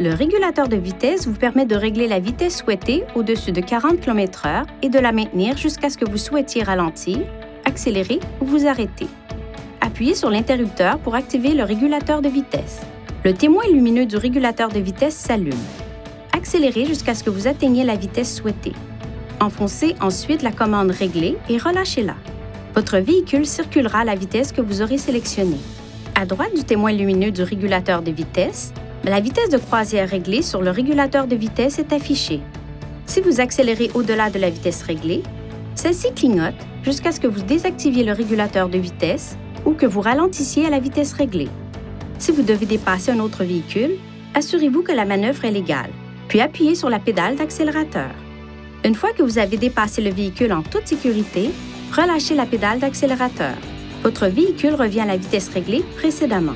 Le régulateur de vitesse vous permet de régler la vitesse souhaitée au-dessus de 40 km/h et de la maintenir jusqu'à ce que vous souhaitiez ralentir, accélérer ou vous arrêter. Appuyez sur l'interrupteur pour activer le régulateur de vitesse. Le témoin lumineux du régulateur de vitesse s'allume. Accélérez jusqu'à ce que vous atteigniez la vitesse souhaitée. Enfoncez ensuite la commande « Régler » et relâchez-la. Votre véhicule circulera à la vitesse que vous aurez sélectionnée. À droite du témoin lumineux du régulateur de vitesse, la vitesse de croisière réglée sur le régulateur de vitesse est affichée. Si vous accélérez au-delà de la vitesse réglée, celle-ci clignote jusqu'à ce que vous désactiviez le régulateur de vitesse ou que vous ralentissiez à la vitesse réglée. Si vous devez dépasser un autre véhicule, assurez-vous que la manœuvre est légale, puis appuyez sur la pédale d'accélérateur. Une fois que vous avez dépassé le véhicule en toute sécurité, relâchez la pédale d'accélérateur. Votre véhicule revient à la vitesse réglée précédemment.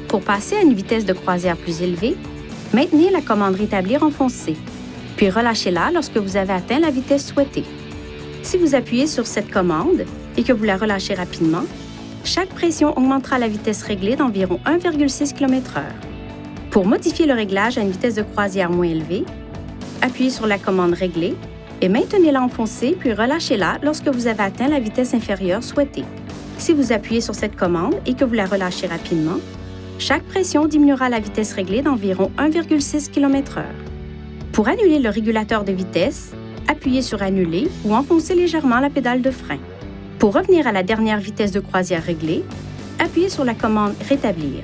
Pour passer à une vitesse de croisière plus élevée, maintenez la commande « Rétablir » enfoncée, puis relâchez-la lorsque vous avez atteint la vitesse souhaitée. Si vous appuyez sur cette commande et que vous la relâchez rapidement, chaque pression augmentera la vitesse réglée d'environ 1,6 km/h. Pour modifier le réglage à une vitesse de croisière moins élevée, appuyez sur la commande « Régler » et maintenez-la enfoncée puis relâchez-la lorsque vous avez atteint la vitesse inférieure souhaitée. Si vous appuyez sur cette commande et que vous la relâchez rapidement, chaque pression diminuera la vitesse réglée d'environ 1,6 km/h. Pour annuler le régulateur de vitesse, appuyez sur « Annuler » ou enfoncez légèrement la pédale de frein. Pour revenir à la dernière vitesse de croisière réglée, appuyez sur la commande « Rétablir ».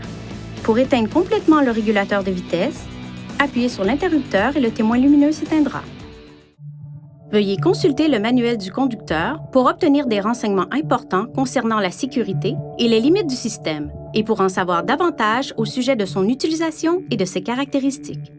Pour éteindre complètement le régulateur de vitesse, appuyez sur l'interrupteur et le témoin lumineux s'éteindra. Veuillez consulter le manuel du conducteur pour obtenir des renseignements importants concernant la sécurité et les limites du système et pour en savoir davantage au sujet de son utilisation et de ses caractéristiques.